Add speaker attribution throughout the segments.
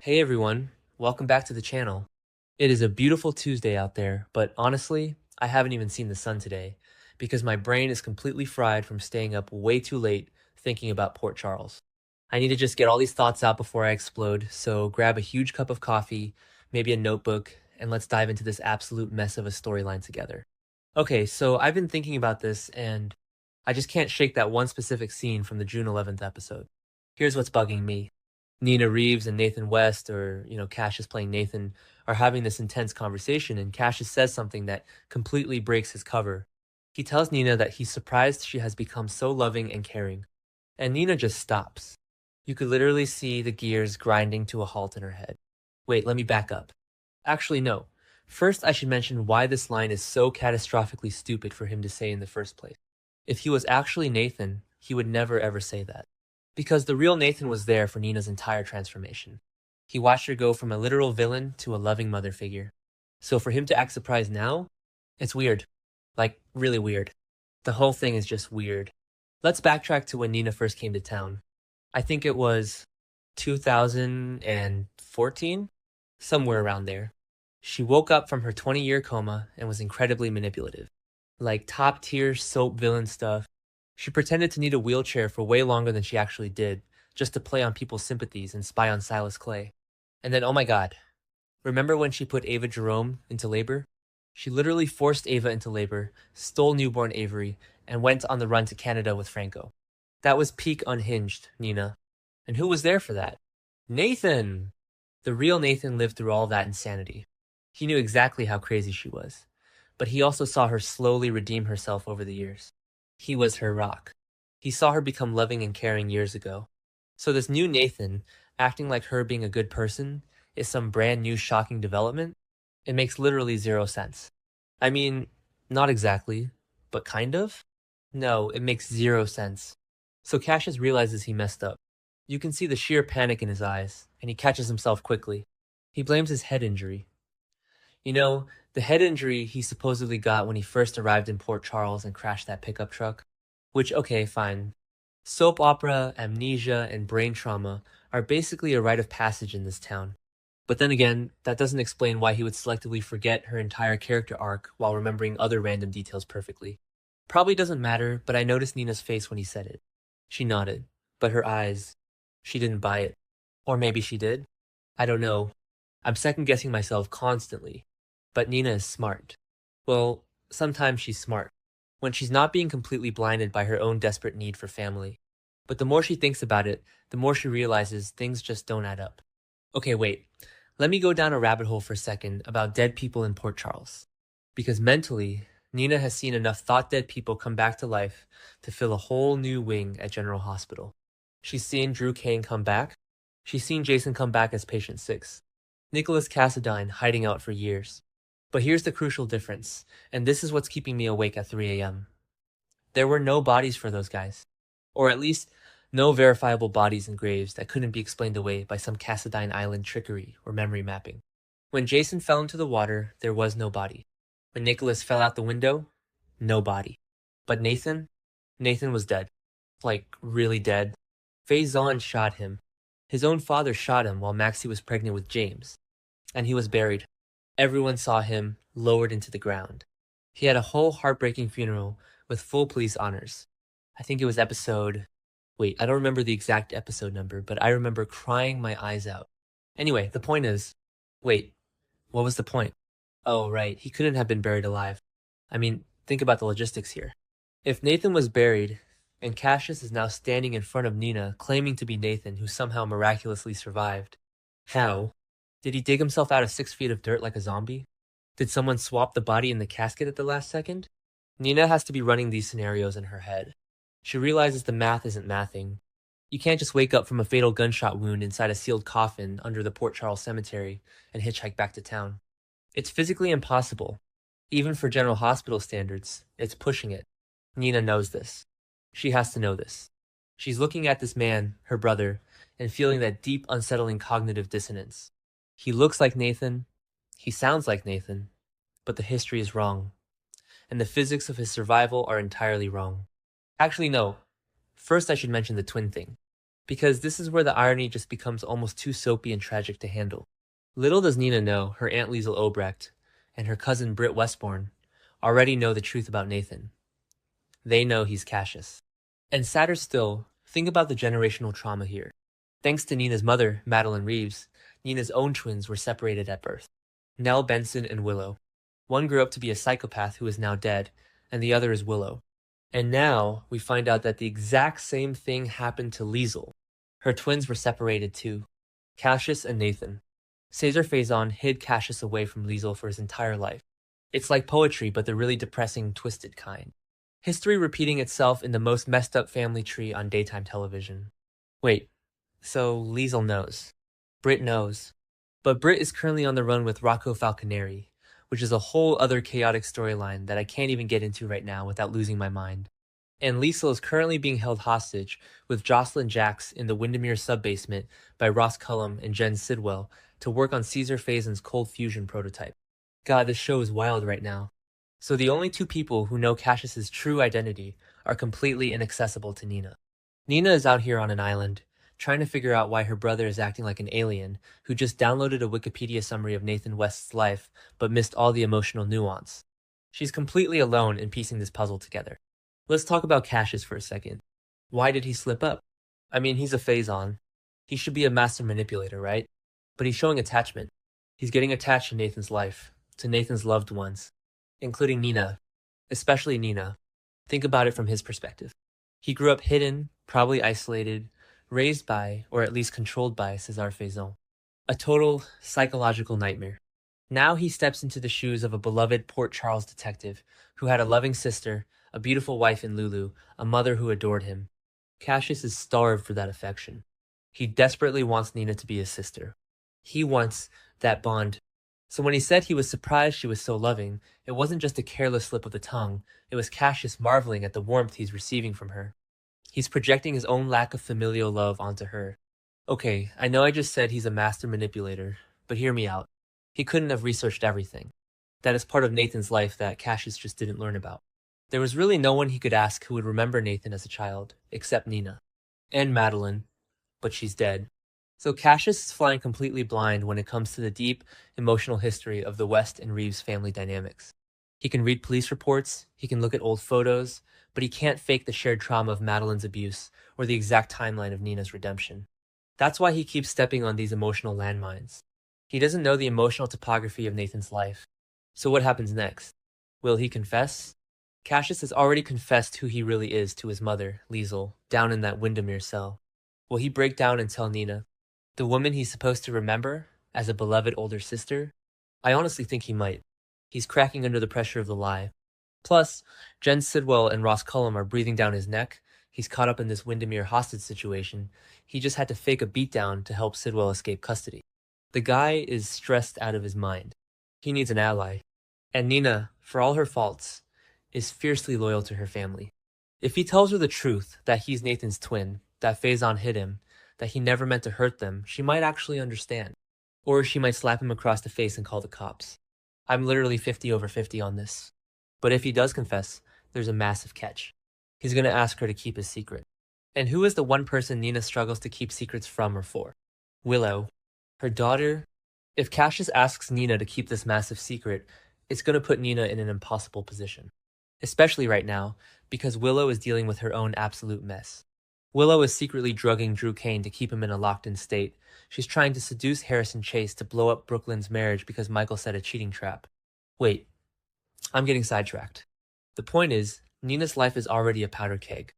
Speaker 1: Hey everyone, welcome back to the channel. It is a beautiful Tuesday out there, but honestly, I haven't even seen the sun today because my brain is completely fried from staying up way too late thinking about Port Charles. I need to just get all these thoughts out before I explode, so grab a huge cup of coffee, maybe a notebook, and let's dive into this absolute mess of a storyline together. Okay, so I've been thinking about this and I just can't shake that one specific scene from the June 11th episode. Here's what's bugging me. Nina Reeves and Nathan West, or Cassius playing Nathan, are having this intense conversation, and Cassius says something that completely breaks his cover. He tells Nina that he's surprised she has become so loving and caring, and Nina just stops. You could literally see the gears grinding to a halt in her head. Wait, let me back up. Actually, no. First, I should mention why this line is so catastrophically stupid for him to say in the first place. If he was actually Nathan, he would never ever say that. Because the real Nathan was there for Nina's entire transformation. He watched her go from a literal villain to a loving mother figure. So for him to act surprised now, it's weird. Like, really weird. The whole thing is just weird. Let's backtrack to when Nina first came to town. I think it was 2014? Somewhere around there. She woke up from her 20-year coma and was incredibly manipulative. Like top-tier soap villain stuff. She pretended to need a wheelchair for way longer than she actually did, just to play on people's sympathies and spy on Silas Clay. And then, oh my god, remember when she put Ava Jerome into labor? She literally forced Ava into labor, stole newborn Avery, and went on the run to Canada with Franco. That was peak unhinged, Nina. And who was there for that? Nathan! The real Nathan lived through all that insanity. He knew exactly how crazy she was, but he also saw her slowly redeem herself over the years. He was her rock. He saw her become loving and caring years ago. So this new Nathan, acting like her being a good person, is some brand new shocking development? It makes literally zero sense. I mean, not exactly, but kind of? No, it makes zero sense. So Cassius realizes he messed up. You can see the sheer panic in his eyes, and he catches himself quickly. He blames his head injury. The head injury he supposedly got when he first arrived in Port Charles and crashed that pickup truck. Which, okay, fine. Soap opera, amnesia, and brain trauma are basically a rite of passage in this town. But then again, that doesn't explain why he would selectively forget her entire character arc while remembering other random details perfectly. Probably doesn't matter, but I noticed Nina's face when he said it. She nodded, but her eyes, she didn't buy it. Or maybe she did? I don't know. I'm second guessing myself constantly. But Nina is smart. Well, sometimes she's smart. When she's not being completely blinded by her own desperate need for family. But the more she thinks about it, the more she realizes things just don't add up. Okay, wait. Let me go down a rabbit hole for a second about dead people in Port Charles. Because mentally, Nina has seen enough thought dead people come back to life to fill a whole new wing at General Hospital. She's seen Drew Kane come back. She's seen Jason come back as patient 6. Nicholas Cassadine hiding out for years. But here's the crucial difference, and this is what's keeping me awake at 3 a.m. There were no bodies for those guys. Or at least, no verifiable bodies in graves that couldn't be explained away by some Cassadine Island trickery or memory mapping. When Jason fell into the water, there was no body. When Nicholas fell out the window, no body. But Nathan? Nathan was dead. Like, really dead. Faison shot him. His own father shot him while Maxie was pregnant with James. And he was buried. Everyone saw him lowered into the ground. He had a whole heartbreaking funeral with full police honors. I think it was wait, I don't remember the exact episode number, but I remember crying my eyes out. Anyway, the point is, wait, what was the point? Oh, right, he couldn't have been buried alive. I mean, think about the logistics here. If Nathan was buried, and Cassius is now standing in front of Nina claiming to be Nathan who somehow miraculously survived, how? Did he dig himself out of 6 feet of dirt like a zombie? Did someone swap the body in the casket at the last second? Nina has to be running these scenarios in her head. She realizes the math isn't mathing. You can't just wake up from a fatal gunshot wound inside a sealed coffin under the Port Charles Cemetery and hitchhike back to town. It's physically impossible. Even for General Hospital standards, it's pushing it. Nina knows this. She has to know this. She's looking at this man, her brother, and feeling that deep, unsettling cognitive dissonance. He looks like Nathan, he sounds like Nathan, but the history is wrong. And the physics of his survival are entirely wrong. Actually, no. First, I should mention the twin thing. Because this is where the irony just becomes almost too soapy and tragic to handle. Little does Nina know her Aunt Liesel Obrecht and her cousin Britt Westbourne already know the truth about Nathan. They know he's Cassius. And sadder still, think about the generational trauma here. Thanks to Nina's mother, Madeline Reeves, Nina's own twins were separated at birth. Nell Benson and Willow. One grew up to be a psychopath who is now dead, and the other is Willow. And now we find out that the exact same thing happened to Liesel. Her twins were separated too. Cassius and Nathan. Cesar Faison hid Cassius away from Liesel for his entire life. It's like poetry, but the really depressing, twisted kind. History repeating itself in the most messed up family tree on daytime television. Wait, so Liesel knows. Britt knows. But Britt is currently on the run with Rocco Falconeri, which is a whole other chaotic storyline that I can't even get into right now without losing my mind. And Liesel is currently being held hostage with Jocelyn Jacks in the Windermere subbasement by Ross Cullum and Jen Sidwell to work on Cesar Faison's cold fusion prototype. God, this show is wild right now. So the only two people who know Cassius's true identity are completely inaccessible to Nina. Nina is out here on an island, trying to figure out why her brother is acting like an alien who just downloaded a Wikipedia summary of Nathan West's life but missed all the emotional nuance. She's completely alone in piecing this puzzle together. Let's talk about Cassius for a second. Why did he slip up? I mean, he's a Faison. He should be a master manipulator, right? But he's showing attachment. He's getting attached to Nathan's life, to Nathan's loved ones, including Nina, especially Nina. Think about it from his perspective. He grew up hidden, probably isolated, raised by, or at least controlled by, Cesar Faison. A total psychological nightmare. Now he steps into the shoes of a beloved Port Charles detective who had a loving sister, a beautiful wife in Lulu, a mother who adored him. Cassius is starved for that affection. He desperately wants Nina to be his sister. He wants that bond. So when he said he was surprised she was so loving, it wasn't just a careless slip of the tongue, it was Cassius marveling at the warmth he's receiving from her. He's projecting his own lack of familial love onto her. Okay, I know I just said he's a master manipulator, but hear me out. He couldn't have researched everything. That is part of Nathan's life that Cassius just didn't learn about. There was really no one he could ask who would remember Nathan as a child, except Nina. And Madeline, but she's dead. So Cassius is flying completely blind when it comes to the deep, emotional history of the West and Reeves family dynamics. He can read police reports, he can look at old photos, but he can't fake the shared trauma of Madeline's abuse or the exact timeline of Nina's redemption. That's why he keeps stepping on these emotional landmines. He doesn't know the emotional topography of Nathan's life. So what happens next? Will he confess? Cassius has already confessed who he really is to his mother, Liesel, down in that Windermere cell. Will he break down and tell Nina, the woman he's supposed to remember as a beloved older sister? I honestly think he might. He's cracking under the pressure of the lie. Plus, Jen Sidwell and Ross Cullum are breathing down his neck. He's caught up in this Windermere hostage situation. He just had to fake a beatdown to help Sidwell escape custody. The guy is stressed out of his mind. He needs an ally. And Nina, for all her faults, is fiercely loyal to her family. If he tells her the truth, that he's Nathan's twin, that Faison hid him, that he never meant to hurt them, she might actually understand. Or she might slap him across the face and call the cops. I'm literally 50 over 50 on this. But if he does confess, there's a massive catch. He's going to ask her to keep his secret. And who is the one person Nina struggles to keep secrets from or for? Willow. Her daughter. If Cassius asks Nina to keep this massive secret, it's going to put Nina in an impossible position. Especially right now, because Willow is dealing with her own absolute mess. Willow is secretly drugging Drew Kane to keep him in a locked-in state. She's trying to seduce Harrison Chase to blow up Brooklyn's marriage because Michael set a cheating trap. Wait, I'm getting sidetracked. The point is, Nina's life is already a powder keg.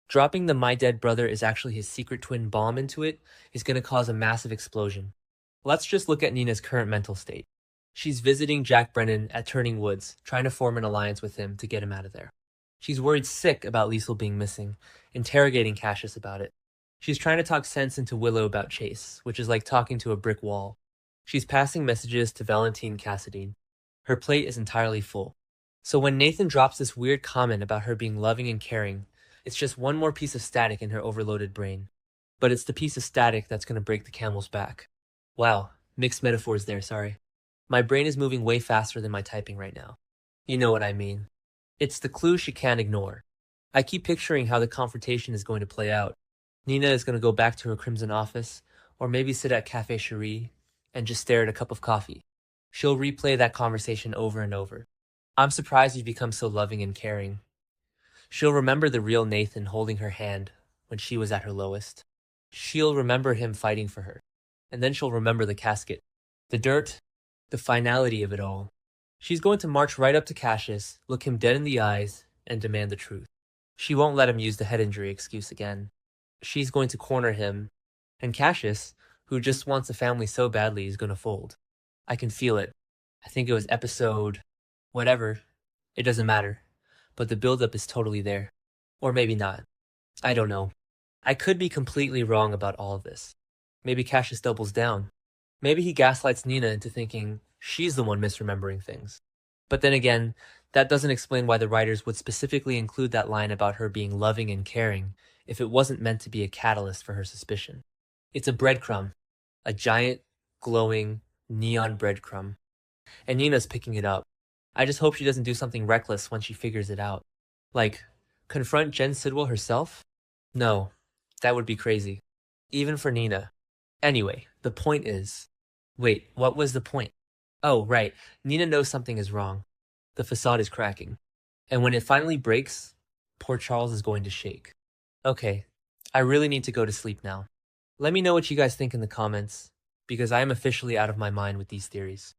Speaker 1: Dropping the my dead brother is actually his secret twin bomb into it is going to cause a massive explosion. Let's just look at Nina's current mental state. She's visiting Jack Brennan at Turning Woods, trying to form an alliance with him to get him out of there. She's worried sick about Liesel being missing, interrogating Cassius about it. She's trying to talk sense into Willow about Chase, which is like talking to a brick wall. She's passing messages to Valentine Cassadine. Her plate is entirely full. So when Nathan drops this weird comment about her being loving and caring, it's just one more piece of static in her overloaded brain. But it's the piece of static that's going to break the camel's back. Wow, mixed metaphors there, sorry. My brain is moving way faster than my typing right now. You know what I mean. It's the clue she can't ignore. I keep picturing how the confrontation is going to play out. Nina is going to go back to her Crimson office, or maybe sit at Cafe Cherie and just stare at a cup of coffee. She'll replay that conversation over and over. I'm surprised you've become so loving and caring. She'll remember the real Nathan holding her hand when she was at her lowest. She'll remember him fighting for her. And then she'll remember the casket, the dirt, the finality of it all. She's going to march right up to Cassius, look him dead in the eyes, and demand the truth. She won't let him use the head injury excuse again. She's going to corner him, and Cassius, who just wants a family so badly, is going to fold. I can feel it. I think it was episode whatever. It doesn't matter. But the buildup is totally there. Or maybe not. I don't know. I could be completely wrong about all of this. Maybe Cassius doubles down. Maybe he gaslights Nina into thinking she's the one misremembering things. But then again, that doesn't explain why the writers would specifically include that line about her being loving and caring if it wasn't meant to be a catalyst for her suspicion. It's a breadcrumb. A giant, glowing, neon breadcrumb. And Nina's picking it up. I just hope she doesn't do something reckless when she figures it out. Like, confront Jen Sidwell herself? No, that would be crazy. Even for Nina. Anyway, the point is... Wait, what was the point? Oh, right. Nina knows something is wrong. The facade is cracking. And when it finally breaks, poor Charles is going to shake. Okay, I really need to go to sleep now. Let me know what you guys think in the comments, because I am officially out of my mind with these theories.